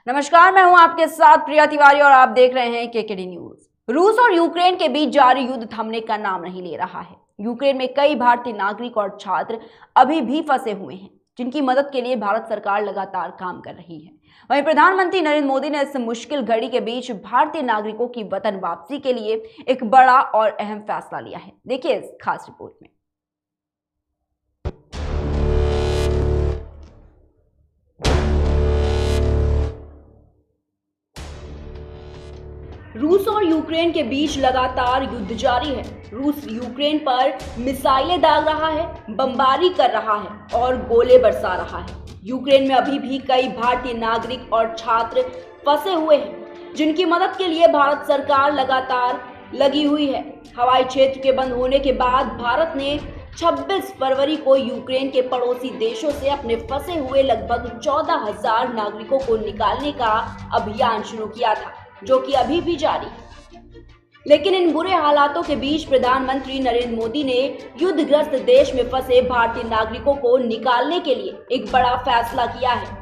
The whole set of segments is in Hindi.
नमस्कार, मैं हूं आपके साथ प्रिया तिवारी और आप देख रहे हैं केकेडी न्यूज। रूस और यूक्रेन के बीच जारी युद्ध थमने का नाम नहीं ले रहा है। यूक्रेन में कई भारतीय नागरिक और छात्र अभी भी फंसे हुए हैं, जिनकी मदद के लिए भारत सरकार लगातार काम कर रही है। वहीं प्रधानमंत्री नरेंद्र मोदी ने इस मुश्किल घड़ी के बीच भारतीय नागरिकों की वतन वापसी के लिए एक बड़ा और अहम फैसला लिया है। देखिए इस खास रिपोर्ट में। रूस और यूक्रेन के बीच लगातार युद्ध जारी है। रूस यूक्रेन पर मिसाइलें दाग रहा है, बमबारी कर रहा है और गोले बरसा रहा है। यूक्रेन में अभी भी कई भारतीय नागरिक और छात्र फंसे हुए हैं, जिनकी मदद के लिए भारत सरकार लगातार लगी हुई है। हवाई क्षेत्र के बंद होने के बाद भारत ने 26 फरवरी को यूक्रेन के पड़ोसी देशों से अपने फंसे हुए लगभग 14,000 नागरिकों को निकालने का अभियान शुरू किया था, जो कि अभी भी जारी है। लेकिन इन बुरे हालातों के बीच प्रधानमंत्री नरेंद्र मोदी ने युद्धग्रस्त देश में फंसे भारतीय नागरिकों को निकालने के लिए एक बड़ा फैसला किया है।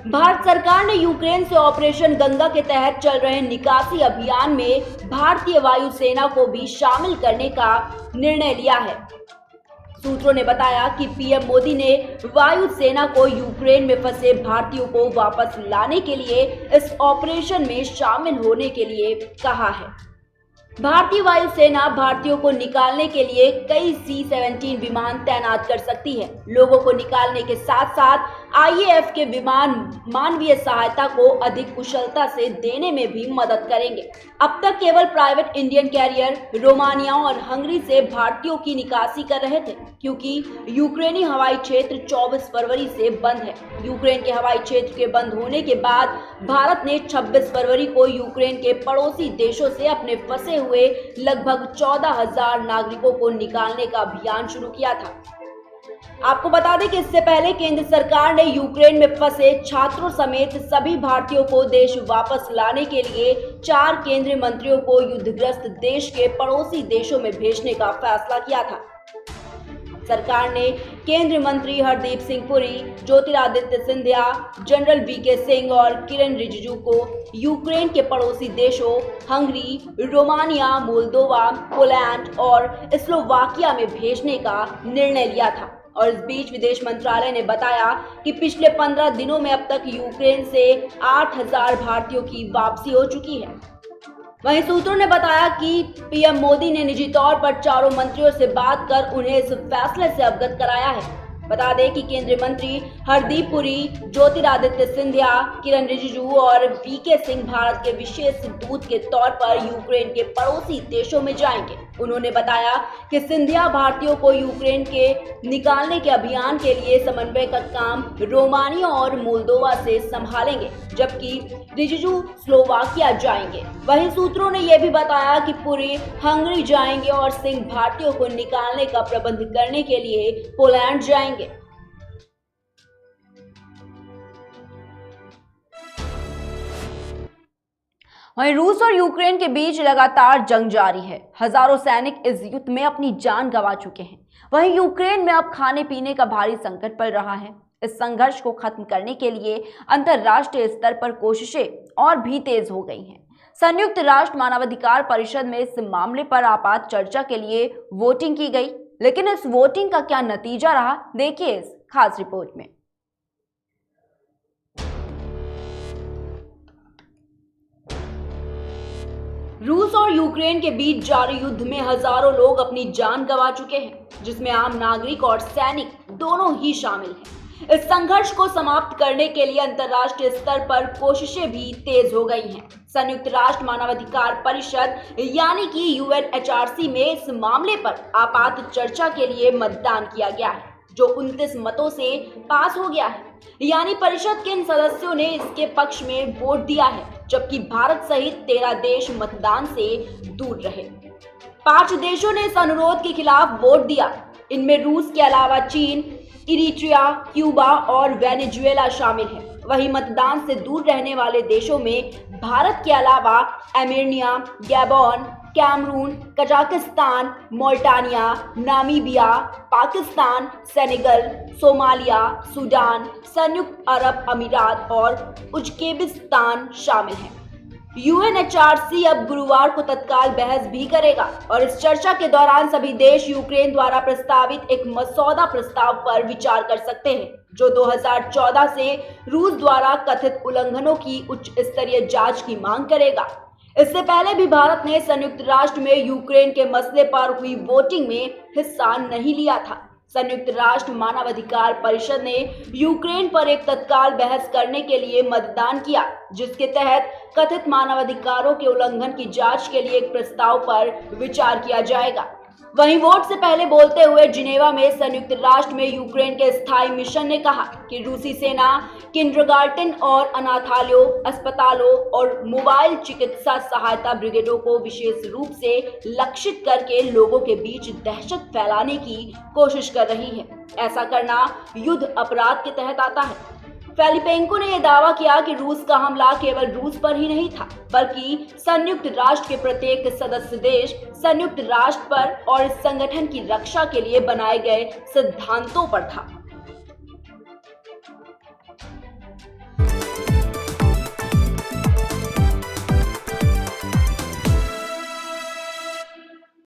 भारत सरकार ने यूक्रेन से ऑपरेशन गंगा के तहत चल रहे निकासी अभियान में भारतीय वायुसेना को भी शामिल करने का निर्णय लिया है। सूत्रों ने बताया कि पीएम मोदी ने वायुसेना को यूक्रेन में फंसे भारतीयों को वापस लाने के लिए इस ऑपरेशन में शामिल होने के लिए कहा है। भारतीय वायुसेना भारतीयों को निकालने के लिए कई C-17 विमान तैनात कर सकती है। लोगों को निकालने के साथ साथ IAF के विमान मानवीय सहायता को अधिक कुशलता से देने में भी मदद करेंगे। अब तक केवल प्राइवेट इंडियन कैरियर रोमानिया और हंगरी से भारतीयों की निकासी कर रहे थे, क्योंकि यूक्रेनी हवाई क्षेत्र 24 फरवरी से बंद है। यूक्रेन के हवाई क्षेत्र के बंद होने के बाद भारत ने 26 फरवरी को यूक्रेन के पड़ोसी देशों से अपने फंसे हुए लगभग 14,000 नागरिकों को निकालने का अभियान शुरू किया था। आपको बता दें कि इससे पहले केंद्र सरकार ने यूक्रेन में फंसे छात्रों समेत सभी भारतीयों को देश वापस लाने के लिए 4 केंद्रीय मंत्रियों को युद्धग्रस्त देश के पड़ोसी देशों में भेजने का फैसला किया था। सरकार ने केंद्रीय मंत्री हरदीप सिंह पुरी, ज्योतिरादित्य सिंधिया, जनरल VK सिंह और किरण रिजिजू को यूक्रेन के पड़ोसी देशों हंगरी, रोमानिया, मोल्दोवा, पोलैंड और स्लोवाकिया में भेजने का निर्णय लिया था। और इस बीच विदेश मंत्रालय ने बताया कि पिछले 15 दिनों में अब तक यूक्रेन से 8,000 भारतीयों की वापसी हो चुकी है। वहीं सूत्रों ने बताया कि पीएम मोदी ने निजी तौर पर चारों मंत्रियों से बात कर उन्हें इस फैसले से अवगत कराया है। बता दें कि केंद्रीय मंत्री हरदीप पुरी, ज्योतिरादित्य सिंधिया, किरण रिजिजू और VK सिंह भारत के विशेष दूत के तौर पर यूक्रेन के पड़ोसी देशों में जाएंगे। उन्होंने बताया कि सिंधिया भारतीयों को यूक्रेन के निकालने के अभियान के लिए समन्वय का काम रोमानिया और मोल्दोवा से संभालेंगे, जबकि रिजिजू स्लोवाकिया जाएंगे। वहीं सूत्रों ने यह भी बताया कि पुरी हंगरी जाएंगे और सिंह भारतीयों को निकालने का प्रबंध करने के लिए पोलैंड जाएंगे। वहीं रूस और यूक्रेन के बीच लगातार जंग जारी है। हजारों सैनिक इस युद्ध में अपनी जान गंवा चुके हैं। वहीं यूक्रेन में अब खाने पीने का भारी संकट पड़ रहा है। इस संघर्ष को खत्म करने के लिए अंतर्राष्ट्रीय स्तर पर कोशिशें और भी तेज हो गई हैं। संयुक्त राष्ट्र मानवाधिकार परिषद में इस मामले पर आपात चर्चा के लिए वोटिंग की गई, लेकिन इस वोटिंग का क्या नतीजा रहा, देखिए इस खास रिपोर्ट में। रूस और यूक्रेन के बीच जारी युद्ध में हजारों लोग अपनी जान गंवा चुके हैं, जिसमें आम नागरिक और सैनिक दोनों ही शामिल हैं। इस संघर्ष को समाप्त करने के लिए अंतर्राष्ट्रीय स्तर पर कोशिशें भी तेज हो गई हैं। संयुक्त राष्ट्र मानवाधिकार परिषद यानी कि UNHRC में इस मामले पर आपात चर्चा के लिए मतदान किया गया है, जो 29 मतों से पास हो गया है। यानी परिषद के इन सदस्यों ने इसके पक्ष में वोट दिया है, जबकि भारत सहित 13 देश मतदान से दूर रहे। 5 देशों ने इस अनुरोध के खिलाफ वोट दिया। इनमें रूस के अलावा चीन, इरिट्रिया, क्यूबा और वेनेजुएला शामिल है। वहीं मतदान से दूर रहने वाले देशों में भारत के अलावा आर्मेनिया, गैबोन, कैमरून, कजाकिस्तान, मोल्टानिया, Namibia, Pakistan, Senegal, Somalia, Sudan, संयुक्त अरब अमीरात और उज्बेकिस्तान शामिल हैं। यूएनएचआरसी अब गुरुवार को तत्काल बहस भी करेगा और इस चर्चा के दौरान सभी देश यूक्रेन द्वारा प्रस्तावित एक मसौदा प्रस्ताव पर विचार कर सकते हैं, जो 2014 से रूस द्वारा कथित उल्लंघनों की उच्च स्तरीय जांच की मांग करेगा। इससे पहले भी भारत ने संयुक्त राष्ट्र में यूक्रेन के मसले पर हुई वोटिंग में हिस्सा नहीं लिया था। संयुक्त राष्ट्र मानवाधिकार परिषद ने यूक्रेन पर एक तत्काल बहस करने के लिए मतदान किया, जिसके तहत कथित मानवाधिकारों के उल्लंघन की जांच के लिए एक प्रस्ताव पर विचार किया जाएगा। वहीं वोट से पहले बोलते हुए जिनेवा में संयुक्त राष्ट्र में यूक्रेन के स्थायी मिशन ने कहा कि रूसी सेना किंडरगार्टन और अनाथालयों, अस्पतालों और मोबाइल चिकित्सा सहायता ब्रिगेडों को विशेष रूप से लक्षित करके लोगों के बीच दहशत फैलाने की कोशिश कर रही है। ऐसा करना युद्ध अपराध के तहत आता है। फिलिपेंको ने यह दावा किया कि रूस का हमला केवल रूस पर ही नहीं था, बल्कि संयुक्त राष्ट्र के प्रत्येक सदस्य देश, संयुक्त राष्ट्र पर और इस संगठन की रक्षा के लिए बनाए गए सिद्धांतों पर था।